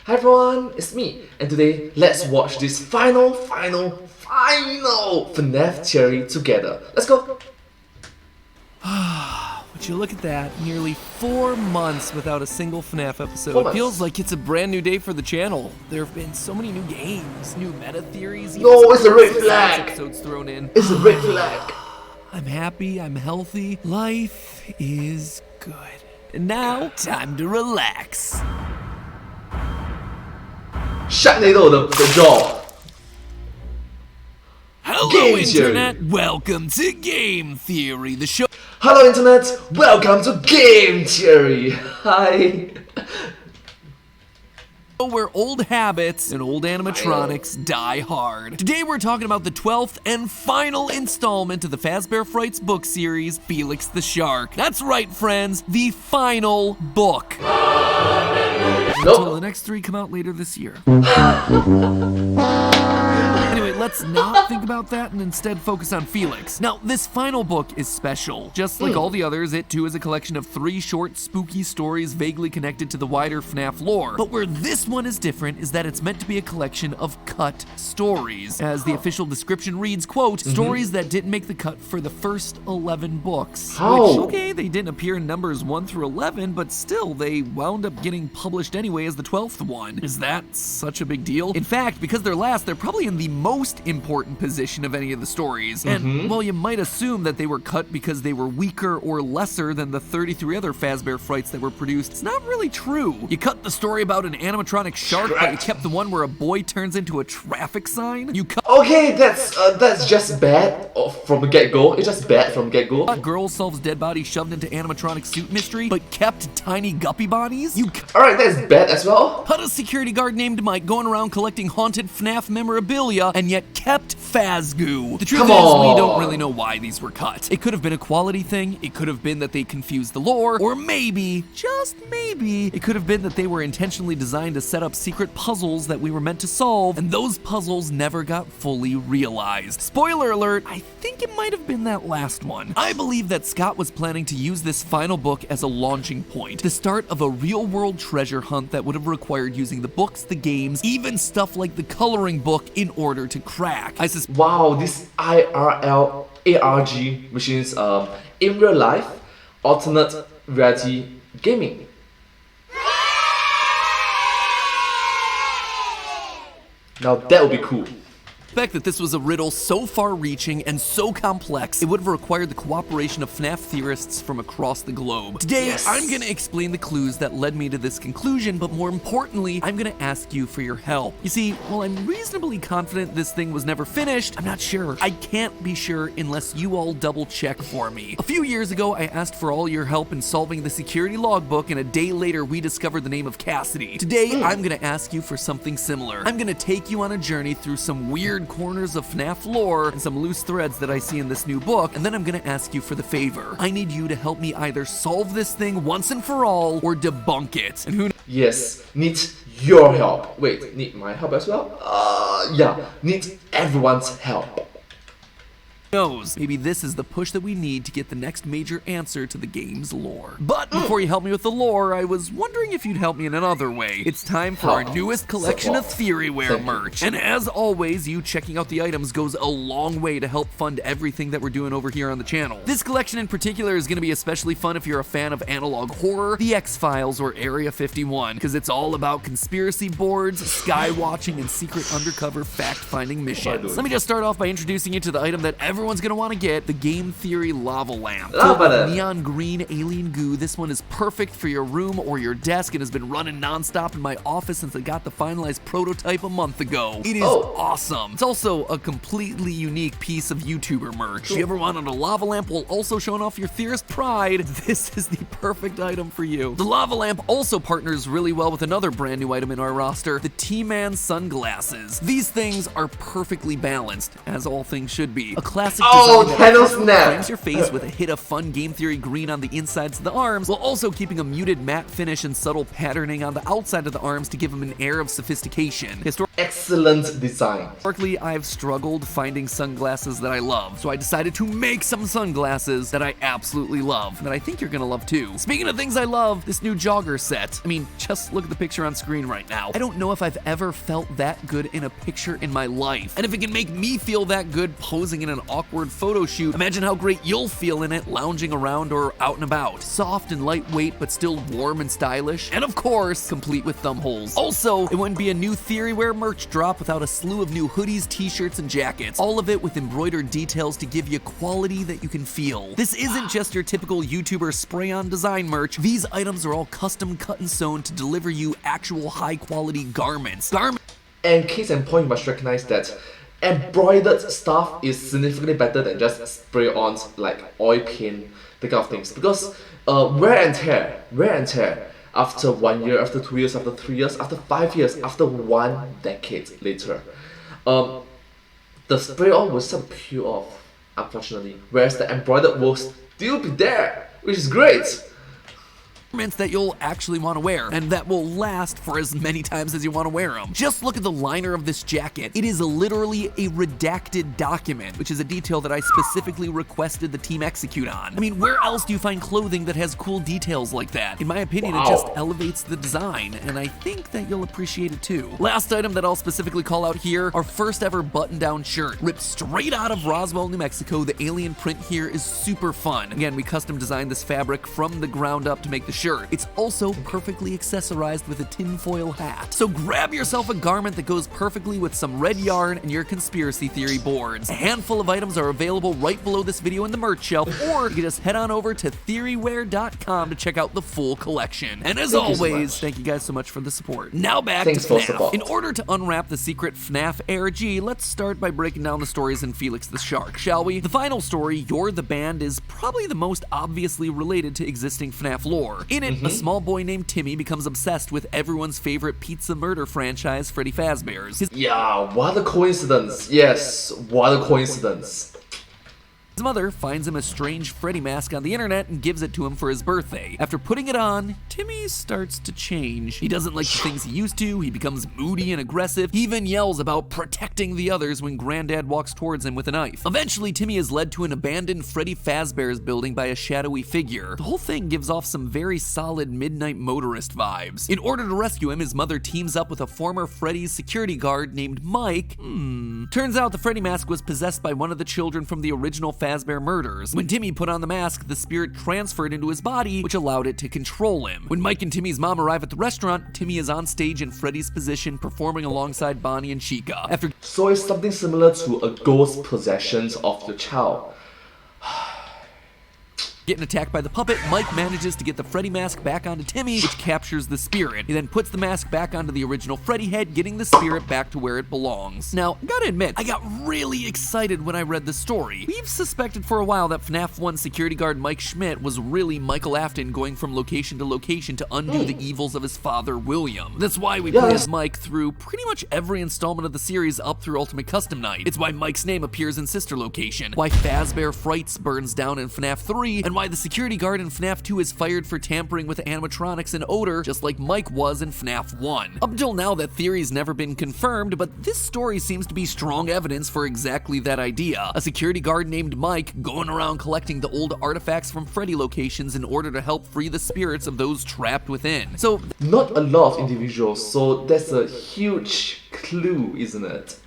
Hi everyone, it's me, and today let's watch this final FNAF theory together. Let's go! Would you look at that? Nearly 4 months without a single FNAF episode. 4 months. Feels like it's a brand new day for the channel. There have been so many new games, new meta theories. No, it's a red flag! Episodes thrown in. It's a red flag! I'm happy, I'm healthy. Life is good. And now, time to relax. Sharknado the jaw! Hello, Game Internet! Theory. Welcome to Game Theory, the show. Hello Internet, welcome to Game Theory! Hi! Where old habits and old animatronics die hard. Today we're talking about the 12th and final installment of the Fazbear Frights book series, Felix the Shark. That's right, friends, the final book. Until the next 3 come out later this year. Anyway, let's not think about that and instead focus on Felix. Now, this final book is special. Just like all the others, it too is a collection of 3 short, spooky stories vaguely connected to the wider FNAF lore. But where this one is different is that it's meant to be a collection of cut stories. As the official description reads, quote, stories that didn't make the cut for the first 11 books. How? Which, okay, they didn't appear in numbers 1 through 11, but still, they wound up getting published anyway as the 12th one. Is that such a big deal? In fact, because they're last, they're probably in the most important position of any of the stories. And while you might assume that they were cut because they were weaker or lesser than the 33 other Fazbear Frights that were produced, it's not really true. You cut the story about an animatronic shark, but you kept the one where a boy turns into a traffic sign. You cut Okay, that's just bad from the get-go. It's just bad from the get-go. girl solves dead body shoved into animatronic suit mystery, but kept tiny guppy bodies. You Alright, that's bad as well. cut a security guard named Mike going around collecting haunted FNAF memorabilia, and yet kept Fazgoo. The truth Come is, on. we don't really know why these were cut. It could have been a quality thing, it could have been that they confused the lore, or maybe, just maybe, it could have been that they were intentionally designed to set up secret puzzles that we were meant to solve, and those puzzles never got fully realized. Spoiler alert, I think it might have been that last one. I believe that Scott was planning to use this final book as a launching point, the start of a real-world treasure hunt that would have required using the books, the games, even stuff like the coloring book in order to crack. I suspect Wow, these IRL ARG machines in real life, alternate reality gaming. Now that would be cool. that this was a riddle so far-reaching and so complex, it would have required the cooperation of FNAF theorists from across the globe. Today, Yes. I'm gonna explain the clues that led me to this conclusion, but more importantly, I'm gonna ask you for your help. You see, while I'm reasonably confident this thing was never finished, I'm not sure. I can't be sure unless you all double-check for me. A few years ago, I asked for all your help in solving the security logbook, and a day later, we discovered the name of Cassidy. Today, I'm gonna ask you for something similar. I'm gonna take you on a journey through some weird corners of FNAF lore and some loose threads that I see in this new book, and then I'm gonna ask you for the favor. I need you to help me either solve this thing once and for all, or debunk it. And who Yes, need your help. Wait, need my help as well? Yeah, need everyone's help. knows? Maybe this is the push that we need to get the next major answer to the game's lore. But before you help me with the lore, I was wondering if you'd help me in another way. It's time for our newest collection of Theoryware merch. And as always, you checking out the items goes a long way to help fund everything that we're doing over here on the channel. This collection in particular is going to be especially fun if you're a fan of analog horror, The X-Files, or Area 51, because it's all about conspiracy boards, sky watching, and secret undercover fact-finding missions. Let me just start off by introducing you to the item that everyone's gonna want to get, the Game Theory Lava Lamp. Filled with neon green alien goo, this one is perfect for your room or your desk and has been running non-stop in my office since I got the finalized prototype a month ago. It is awesome. It's also a completely unique piece of YouTuber merch. If you ever wanted a lava lamp while also showing off your theorist pride, this is the perfect item for you. The lava lamp also partners really well with another brand new item in our roster, the T-Man sunglasses. These things are perfectly balanced, as all things should be. A classic classic Oh, design that Thanos snap. frames your face with a hit of fun Game Theory green on the insides of the arms, while also keeping a muted matte finish and subtle patterning on the outside of the arms to give them an air of sophistication. Excellent design. Historically, I've struggled finding sunglasses that I love, so I decided to make some sunglasses that I absolutely love, that I think you're gonna love too. Speaking of things I love, this new jogger set. I mean, just look at the picture on screen right now. I don't know if I've ever felt that good in a picture in my life. And if it can make me feel that good posing in an awkward photo shoot, imagine how great you'll feel in it lounging around or out and about. Soft and lightweight, but still warm and stylish. And of course, complete with thumb holes. Also, it wouldn't be a new Theoryware merch drop without a slew of new hoodies, t-shirts, and jackets. All of it with embroidered details to give you quality that you can feel. This isn't just your typical YouTuber spray-on design merch. These items are all custom cut and sewn to deliver you actual high-quality garments. And case in point, you must recognize that embroidered stuff is significantly better than just spray-on like oil paint, that kind of things. Because wear and tear, after 1 year, after 2 years, after 3 years, after 5 years, after 1 decade later, the spray-on will start to peel off, unfortunately. Whereas the embroidered will still be there, which is great. That you'll actually want to wear, and that will last for as many times as you want to wear them. Just look at the liner of this jacket. It is literally a redacted document, which is a detail that I specifically requested the team execute on. I mean, where else do you find clothing that has cool details like that? In my opinion, It just elevates the design, and I think that you'll appreciate it too. Last item that I'll specifically call out here, our first ever button-down shirt. Ripped straight out of Roswell, New Mexico, the alien print here is super fun. Again, we custom designed this fabric from the ground up to make the shirt. It's also perfectly accessorized with a tinfoil hat. So grab yourself a garment that goes perfectly with some red yarn and your conspiracy theory boards. A handful of items are available right below this video in the merch shelf, or you can just head on over to theoryware.com to check out the full collection. And as always, thank you guys so much for the support. Now back to FNAF. In order to unwrap the secret FNAF ARG, let's start by breaking down the stories in Felix the Shark, shall we? The final story, You're the Band, is probably the most obviously related to existing FNAF lore. In it, a small boy named Timmy becomes obsessed with everyone's favorite pizza murder franchise, Freddy Fazbear's. Yeah, what a coincidence. Yes, what a coincidence. His mother finds him a strange Freddy mask on the internet and gives it to him for his birthday. After putting it on, Timmy starts to change. He doesn't like the things he used to, he becomes moody and aggressive, he even yells about protecting the others when Granddad walks towards him with a knife. Eventually, Timmy is led to an abandoned Freddy Fazbear's building by a shadowy figure. The whole thing gives off some very solid Midnight Motorist vibes. In order to rescue him, his mother teams up with a former Freddy's security guard named Mike. Turns out the Freddy mask was possessed by one of the children from the original Fazbear murders. When Timmy put on the mask, the spirit transferred into his body, which allowed it to control him. When Mike and Timmy's mom arrive at the restaurant, Timmy is on stage in Freddy's position, performing alongside Bonnie and Chica. So it's something similar to a ghost possession of the child. Getting attacked by the puppet, Mike manages to get the Freddy mask back onto Timmy, which captures the spirit. He then puts the mask back onto the original Freddy head, getting the spirit back to where it belongs. Now, I gotta admit, I got really excited when I read the story. We've suspected for a while that FNAF 1 security guard Mike Schmidt was really Michael Afton going from location to location to undo the evils of his father, William. That's why we play as Mike through pretty much every installment of the series up through Ultimate Custom Night. It's why Mike's name appears in Sister Location, why Fazbear Frights burns down in FNAF 3, and why the security guard in FNAF 2 is fired for tampering with animatronics and odor, just like Mike was in FNAF 1. Up until now, that theory's never been confirmed, but this story seems to be strong evidence for exactly that idea. A security guard named Mike going around collecting the old artifacts from Freddy locations in order to help free the spirits of those trapped within. So, not a lot of individuals, so that's a huge clue, isn't it?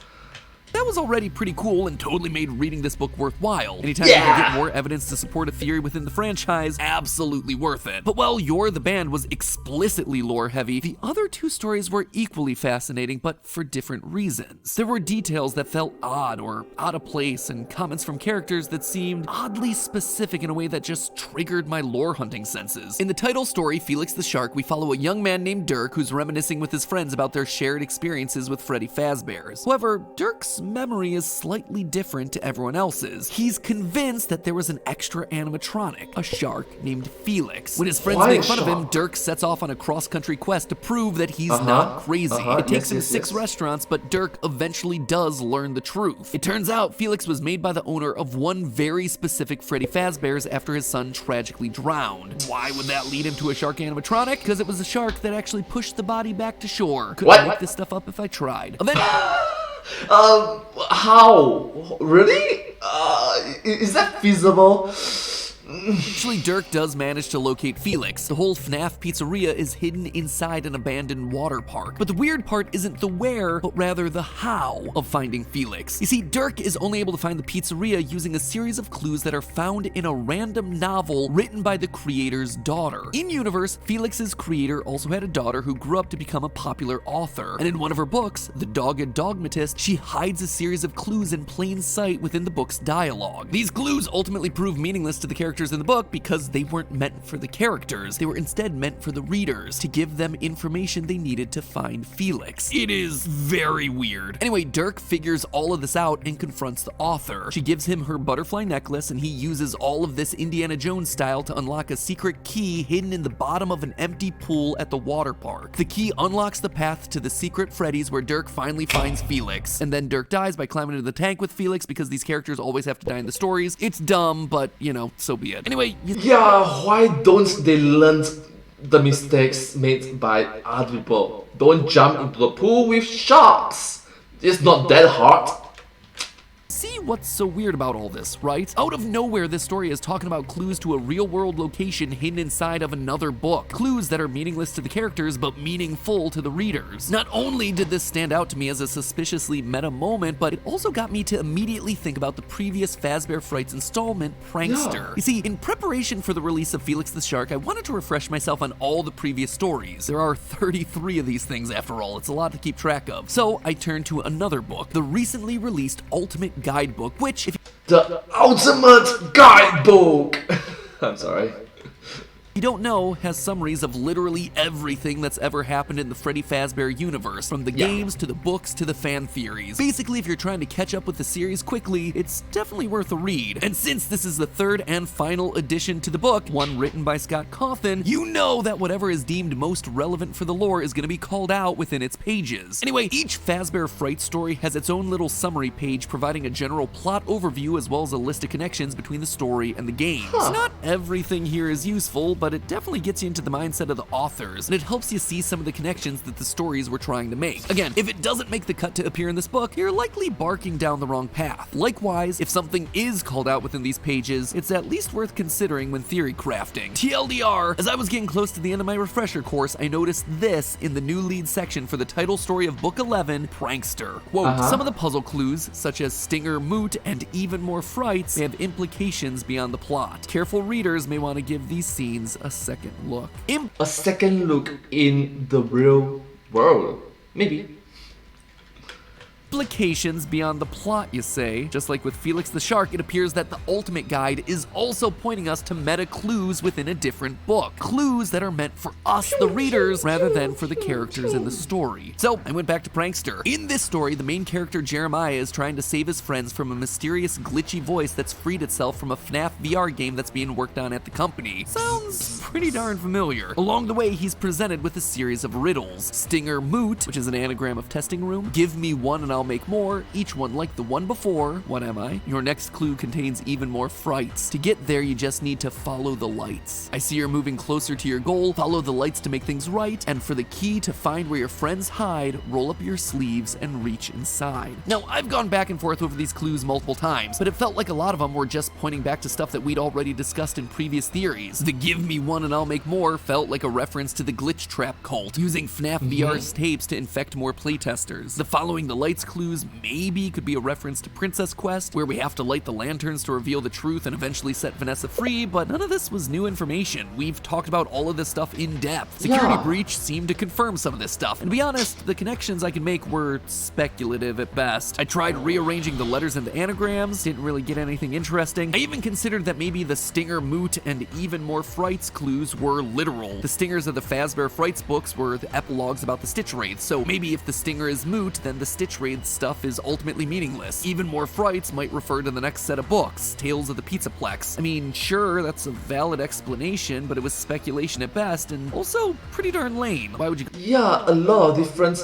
That was already pretty cool and totally made reading this book worthwhile. Anytime you can get more evidence to support a theory within the franchise, absolutely worth it. But while You're the Band was explicitly lore heavy, the other two stories were equally fascinating, but for different reasons. There were details that felt odd or out of place, and comments from characters that seemed oddly specific in a way that just triggered my lore hunting senses. In the title story, Felix the Shark, we follow a young man named Dirk who's reminiscing with his friends about their shared experiences with Freddy Fazbear's. However, Dirk's memory is slightly different to everyone else's. He's convinced that there was an extra animatronic, a shark named Felix. When his friends Why make a fun of him, shark? Dirk sets off on a cross-country quest to prove that he's not crazy. It takes him 6 restaurants, but Dirk eventually does learn the truth. It turns out Felix was made by the owner of one very specific Freddy Fazbear's after his son tragically drowned. Why would that lead him to a shark animatronic? Because it was a shark that actually pushed the body back to shore. Couldn't make this stuff up if I tried. How? Really? Is that feasible? Eventually, Dirk does manage to locate Felix. The whole FNAF pizzeria is hidden inside an abandoned water park. But the weird part isn't the where, but rather the how of finding Felix. You see, Dirk is only able to find the pizzeria using a series of clues that are found in a random novel written by the creator's daughter. In-universe, Felix's creator also had a daughter who grew up to become a popular author. And in one of her books, The Dogged Dogmatist, she hides a series of clues in plain sight within the book's dialogue. These clues ultimately prove meaningless to the characters in the book because they weren't meant for the characters. They were instead meant for the readers to give them information they needed to find Felix. It is very weird. Anyway, Dirk figures all of this out and confronts the author. She gives him her butterfly necklace and he uses all of this Indiana Jones style to unlock a secret key hidden in the bottom of an empty pool at the water park. The key unlocks the path to the secret Freddy's where Dirk finally finds Felix. And then Dirk dies by climbing into the tank with Felix because these characters always have to die in the stories. It's dumb, but you know, so be it. Anyway, yeah, why don't they learn the mistakes made by other people? Don't jump into the pool with sharks. It's not that hard. See what's so weird about all this, right? Out of nowhere, this story is talking about clues to a real-world location hidden inside of another book. Clues that are meaningless to the characters, but meaningful to the readers. Not only did this stand out to me as a suspiciously meta moment, but it also got me to immediately think about the previous Fazbear Frights installment, Prankster. You see, in preparation for the release of Felix the Shark, I wanted to refresh myself on all the previous stories. There are 33 of these things after all. It's a lot to keep track of. So I turned to another book, the recently released Ultimate Guidebook, which, if The Ultimate Guidebook! I'm sorry. you don't know, has summaries of literally everything that's ever happened in the Freddy Fazbear universe, from the games to the books to the fan theories. Basically, if you're trying to catch up with the series quickly, it's definitely worth a read. And since this is the third and final addition to the book, one written by Scott Cawthon, you know that whatever is deemed most relevant for the lore is going to be called out within its pages. Anyway, each Fazbear Fright story has its own little summary page providing a general plot overview as well as a list of connections between the story and the games. Not everything here is useful, but it definitely gets you into the mindset of the authors, and it helps you see some of the connections that the stories were trying to make. Again, if it doesn't make the cut to appear in this book, you're likely barking down the wrong path. Likewise, if something is called out within these pages, it's at least worth considering when theory crafting. TLDR, as I was getting close to the end of my refresher course, I noticed this in the new lead section for the title story of Book 11, Prankster. Quote, some of the puzzle clues, such as Stinger, Moot, and even more frights, may have implications beyond the plot. Careful readers may want to give these scenes a second look. A second look in the real world. Maybe. Implications beyond the plot, you say? Just like with Felix the Shark, it appears that the Ultimate Guide is also pointing us to meta clues within a different book. Clues that are meant for us, the readers, rather than for the characters in the story. So, I went back to Prankster. In this story, the main character Jeremiah is trying to save his friends from a mysterious glitchy voice that's freed itself from a FNAF VR game that's being worked on at the company. Sounds pretty darn familiar. Along the way, he's presented with a series of riddles. Stinger Moot, which is an anagram of testing room. Give me one and I'll make more, each one like the one before. What am I? Your next clue contains even more frights. To get there, you just need to follow the lights. I see you're moving closer to your goal. Follow the lights to make things right, and for the key to find where your friends hide, roll up your sleeves and reach inside. Now, I've gone back and forth over these clues multiple times, but it felt like a lot of them were just pointing back to stuff that we'd already discussed in previous theories. The give me one and I'll make more felt like a reference to the glitch trap cult, using FNAF VR's tapes to infect more playtesters. The following the lights clues maybe could be a reference to Princess Quest, where we have to light the lanterns to reveal the truth and eventually set Vanessa free, but none of this was new information. We've talked about all of this stuff in depth. Security Breach seemed to confirm some of this stuff, and to be honest, the connections I could make were speculative at best. I tried rearranging the letters into anagrams, didn't really get anything interesting. I even considered that maybe the Stinger, Moot, and even more frights clues were literal. The stingers of the Fazbear Frights books were the epilogues about the Stitch Wraiths, so maybe if the stinger is Moot, then the Stitch Wraiths Freud's stuff is ultimately meaningless. Even More Frights might refer to the next set of books, Tales of the Pizzaplex. I mean, sure, that's a valid explanation, but it was speculation at best, and also pretty darn lame. Why would you... Yeah, a lot of different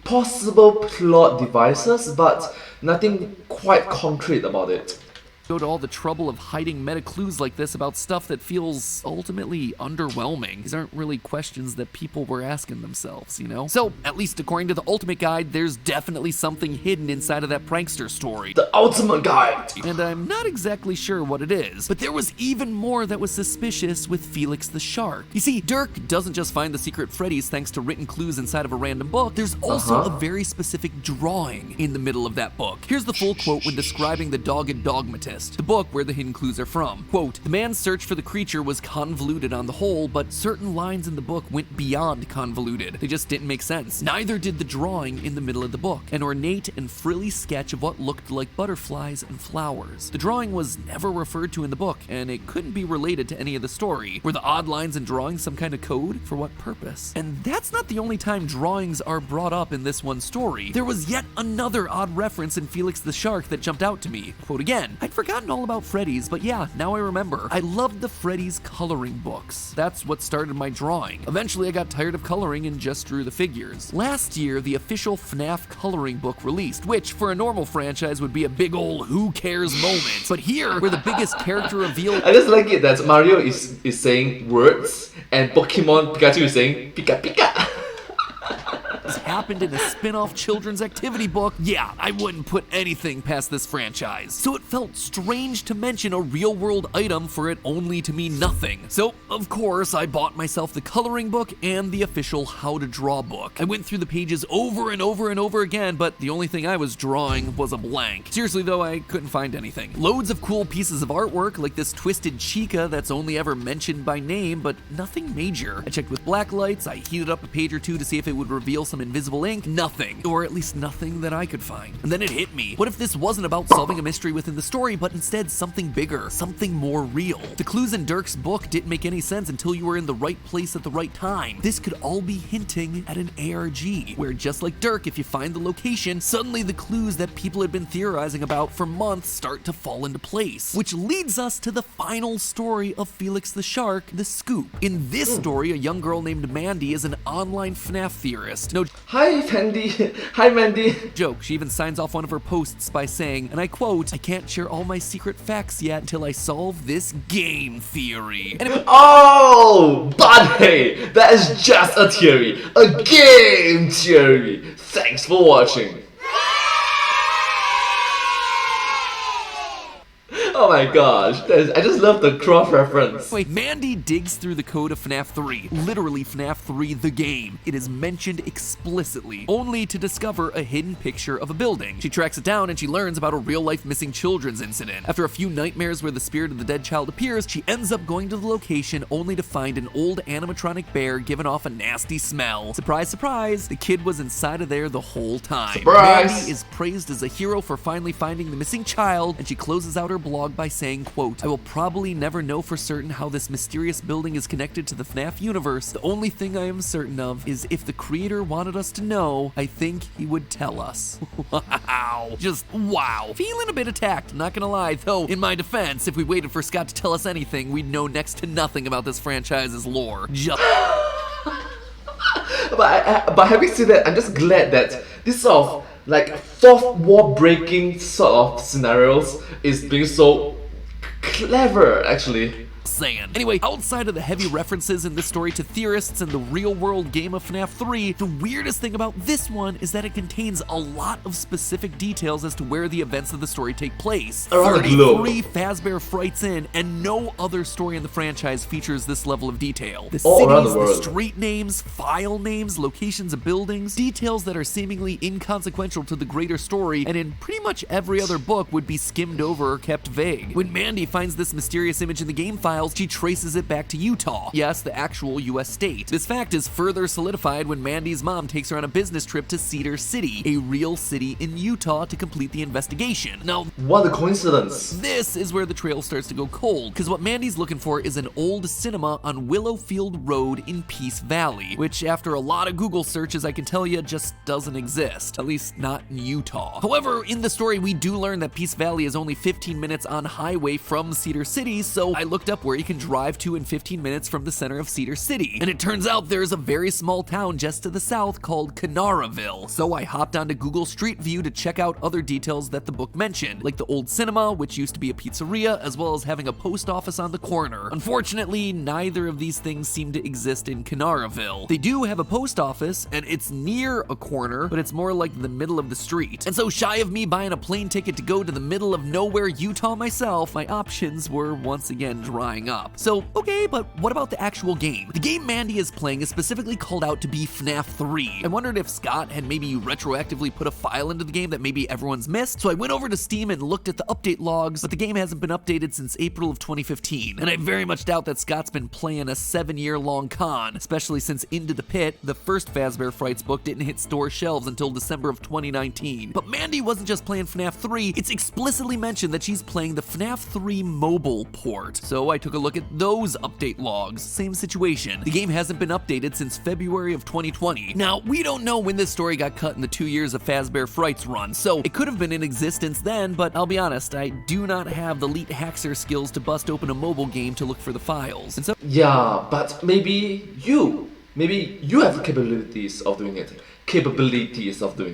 possible plot devices, but nothing quite concrete about it. Go to all the trouble of hiding meta clues like this about stuff that feels ultimately underwhelming. These aren't really questions that people were asking themselves, you know? So, at least according to the Ultimate Guide, there's definitely something hidden inside of that prankster story. The Ultimate Guide! And I'm not exactly sure what it is, but there was even more that was suspicious with Felix the Shark. You see, Dirk doesn't just find the secret Freddy's thanks to written clues inside of a random book, there's also a very specific drawing in the middle of that book. Here's the full quote when describing the Dogged Dogmatist, the book where the hidden clues are from. Quote, "The man's search for the creature was convoluted on the whole, but certain lines in the book went beyond convoluted. They just didn't make sense. Neither did the drawing in the middle of the book, an ornate and frilly sketch of what looked like butterflies and flowers. The drawing was never referred to in the book, and it couldn't be related to any of the story. Were the odd lines and drawings some kind of code? For what purpose?" And that's not the only time drawings are brought up in this one story. There was yet another odd reference in Felix the Shark that jumped out to me. Quote again, "I'd forgotten all about Freddy's, but yeah, now I remember. I loved the Freddy's coloring books. That's what started my drawing. Eventually I got tired of coloring and just drew the figures. Last year, the official FNAF coloring book released, which for a normal franchise would be a big ol' who cares moment. But here, where the biggest character reveal..." I just like it that Mario is saying words and Pokemon Pikachu is saying Pika Pika. happened in a spin-off children's activity book, yeah, I wouldn't put anything past this franchise. So it felt strange to mention a real-world item for it only to mean nothing. So, of course, I bought myself the coloring book and the official How to Draw book. I went through the pages over and over and over again, but the only thing I was drawing was a blank. Seriously though, I couldn't find anything. Loads of cool pieces of artwork, like this twisted chica that's only ever mentioned by name, but nothing major. I checked with black lights, I heated up a page or two to see if it would reveal some invisible ink, nothing. Or at least nothing that I could find. And then it hit me. What if this wasn't about solving a mystery within the story, but instead something bigger, something more real? The clues in Dirk's book didn't make any sense until you were in the right place at the right time. This could all be hinting at an ARG, where just like Dirk, if you find the location, suddenly the clues that people had been theorizing about for months start to fall into place. Which leads us to the final story of Felix the Shark, The Scoop. In this story, a young girl named Mandy is an online FNAF theorist. No Hi, Mandy. Hi, Mandy. joke, she even signs off one of her posts by saying, and I quote, "I can't share all my secret facts yet until I solve this game theory." Anyway, Oh, but hey, that is just a theory. A game theory. Thanks for watching. Oh my gosh, I just love the cross reference. Wait, Mandy digs through the code of FNAF 3, literally FNAF 3 the game. It is mentioned explicitly, only to discover a hidden picture of a building. She tracks it down and she learns about a real-life missing children's incident. After a few nightmares where the spirit of the dead child appears, she ends up going to the location only to find an old animatronic bear giving off a nasty smell. Surprise, surprise, the kid was inside of there the whole time. Surprise! Mandy is praised as a hero for finally finding the missing child, and she closes out her blog by saying, quote, "I will probably never know for certain how this mysterious building is connected to the FNAF universe. The only thing I am certain of is if the creator wanted us to know, I think he would tell us." Wow. Just wow. Feeling a bit attacked, not gonna lie, though in my defense, if we waited for Scott to tell us anything, we'd know next to nothing about this franchise's lore. Just But having said that, I'm just glad that this sort of like fourth wall breaking sort of scenarios is being so clever, actually. saying. Anyway, outside of the heavy references in this story to theorists and the real-world game of FNAF 3, the weirdest thing about this one is that it contains a lot of specific details as to where the events of the story take place. Around the globe. 33 Fazbear Frights in, and no other story in the franchise features this level of detail. The All around cities, the the world. street names, file names, locations of buildings, details that are seemingly inconsequential to the greater story, and in pretty much every other book would be skimmed over or kept vague. When Mandy finds this mysterious image in the game files, files, she traces it back to Utah. Yes, the actual US state. This fact is further solidified when Mandy's mom takes her on a business trip to Cedar City, a real city in Utah, to complete the investigation. Now, what a coincidence. This is where the trail starts to go cold, because what Mandy's looking for is an old cinema on Willowfield Road in Peace Valley, which after a lot of Google searches I can tell you just doesn't exist, at least not in Utah. However, in the story we do learn that Peace Valley is only 15 minutes on highway from Cedar City, so I looked up where you can drive to in 15 minutes from the center of Cedar City, and it turns out there's a very small town just to the south called Canaraville. So I hopped onto Google Street View to check out other details that the book mentioned, like the old cinema, which used to be a pizzeria, as well as having a post office on the corner. Unfortunately, neither of these things seem to exist in Canaraville. They do have a post office, and it's near a corner, but it's more like the middle of the street. And so shy of me buying a plane ticket to go to the middle of nowhere Utah myself, my options were once again drying up. So, okay, but what about the actual game? The game Mandy is playing is specifically called out to be FNAF 3. I wondered if Scott had maybe retroactively put a file into the game that maybe everyone's missed, so I went over to Steam and looked at the update logs, but the game hasn't been updated since April of 2015, and I very much doubt that Scott's been playing a 7-year-long con, especially since Into the Pit, the first Fazbear Frights book, didn't hit store shelves until December of 2019. But Mandy wasn't just playing FNAF 3, it's explicitly mentioned that she's playing the FNAF 3 mobile port. So I took a look at those update logs. Same situation. The game hasn't been updated since February of 2020. Now, we don't know when this story got cut in the 2 years of Fazbear Frights run, so it could have been in existence then, but I'll be honest, I do not have the elite hacker skills to bust open a mobile game to look for the files. And so yeah, but maybe you have the capabilities of doing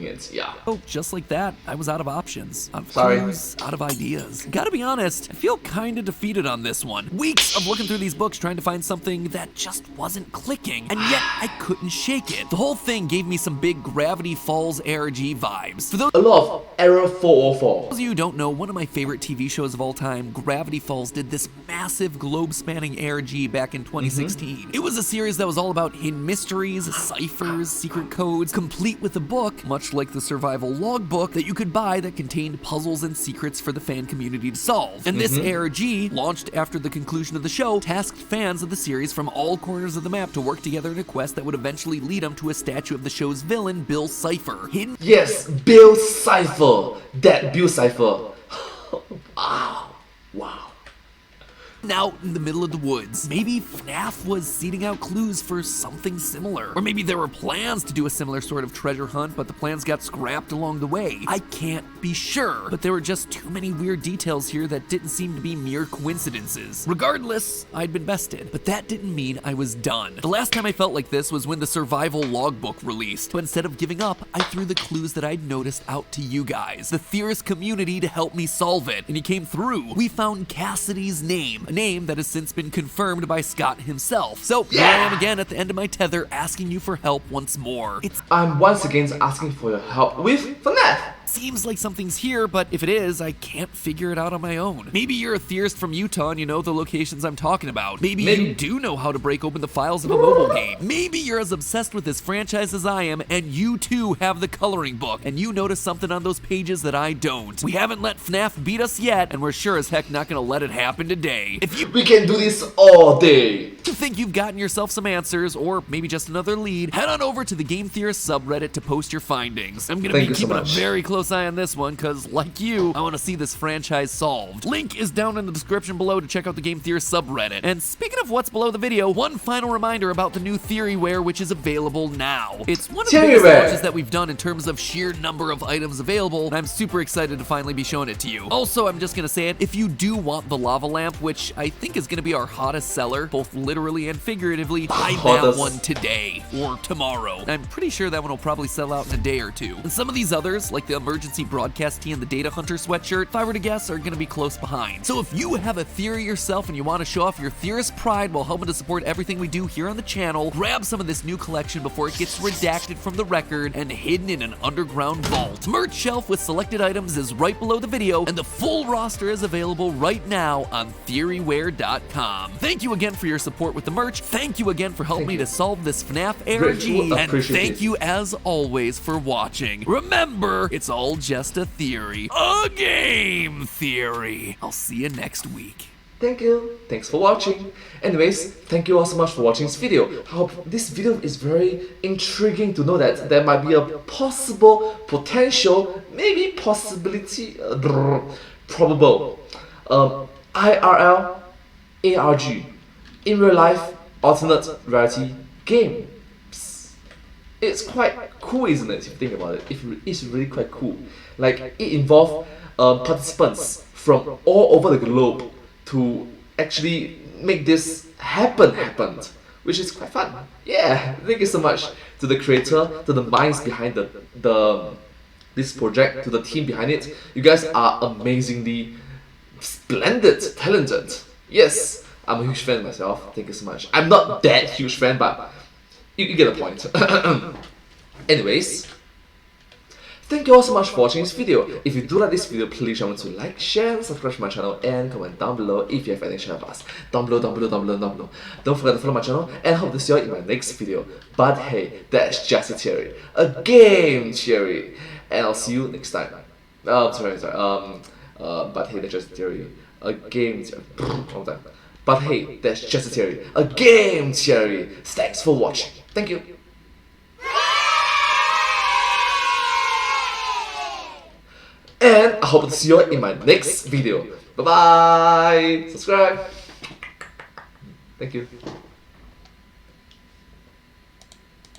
it. Yeah. Oh, just like that, I was out of options, out of clues, out of ideas. Gotta be honest, I feel kinda defeated on this one. Weeks of looking through these books trying to find something that just wasn't clicking, and yet I couldn't shake it. The whole thing gave me some big Gravity Falls ARG vibes. For those a lot of Error 404. of you who don't know, one of my favorite TV shows of all time, Gravity Falls, did this massive globe-spanning ARG back in 2016. It was a series that was all about hidden mysteries, ciphers, secret codes, complete with a book, much like the survival logbook, that you could buy that contained puzzles and secrets for the fan community to solve. And this ARG, launched after the conclusion of the show, tasked fans of the series from all corners of the map to work together in a quest that would eventually lead them to a statue of the show's villain, Bill Cipher. Hidden Yes, Bill Cipher. That Bill Cipher. Wow. out in the middle of the woods. Maybe FNAF was seeding out clues for something similar. Or maybe there were plans to do a similar sort of treasure hunt, but the plans got scrapped along the way. I can't be sure, but there were just too many weird details here that didn't seem to be mere coincidences. Regardless, I'd been bested, but that didn't mean I was done. The last time I felt like this was when the survival logbook released, but instead of giving up, I threw the clues that I'd noticed out to you guys, the theorist community, to help me solve it, and you came through. We found Cassidy's name, a name that has since been confirmed by Scott himself. So here I am again at the end of my tether, asking you for help once more. I'm once again asking for your help with FNAF. Seems like something's here, but if it is, I can't figure it out on my own. Maybe you're a theorist from Utah and you know the locations I'm talking about. Maybe you do know how to break open the files of a mobile game. Maybe you're as obsessed with this franchise as I am, and you too have the coloring book, and you notice something on those pages that I don't. We haven't let FNAF beat us yet, and we're sure as heck not gonna let it happen today. We can do this all day. If you think you've gotten yourself some answers, or maybe just another lead, head on over to the Game Theorists subreddit to post your findings. I'm gonna be keeping a very close eye on this one, because like you, I want to see this franchise solved. Link is down in the description below to check out the Game Theorists subreddit. And speaking of what's below the video, one final reminder about the new Theoryware, which is available now. It's one of the biggest launches that we've done in terms of sheer number of items available, and I'm super excited to finally be showing it to you. Also, I'm just gonna say it, if you do want the lava lamp, which I think is gonna be our hottest seller, both literally and figuratively, buy that one today or tomorrow. I'm pretty sure that one will probably sell out in a day or two. And some of these others, like the emergency broadcast tee and the Data Hunter sweatshirt, if I were to guess, are gonna be close behind. So if you have a theory yourself and you want to show off your theorist pride while helping to support everything we do here on the channel, grab some of this new collection before it gets redacted from the record and hidden in an underground vault. Merch shelf with selected items is right below the video, and the full roster is available right now on theoryware.com. Thank you again for your support with the merch. Thank you again for helping me to solve this FNAF ARG, and thank you as always for watching. Remember, it's all just a theory. A game theory. I'll see you next week. Thank you. Thanks for watching. Anyways, thank you all so much for watching this video. I hope this video is very intriguing to know that there might be a possible, potential, maybe possibility, probable, IRL, ARG, in real life, alternate reality games. It's quite cool, isn't it, if you think about it? It's really quite cool. Like, it involves participants from all over the globe to actually make this happen, which is quite fun. Yeah, thank you so much to the creator, to the minds behind this project, to the team behind it. You guys are amazingly splendid, talented. Yes, I'm a huge fan myself. Thank you so much. I'm not that huge fan, but you get the point. Anyways, thank you all so much for watching this video. If you do like this video, please remember to like, share, and subscribe to my channel, and comment down below if you have any share us. Down below. Don't forget to follow my channel, and hope to see you in my next video. But hey, that's just a theory. A game theory. And I'll see you next time. Sorry. But hey, that's just a theory. A game theory. Wrong time. But hey, that's just a theory. A game theory. Thanks for watching. Thank you. And I hope to see you in my next video. Bye bye. Subscribe. Thank you.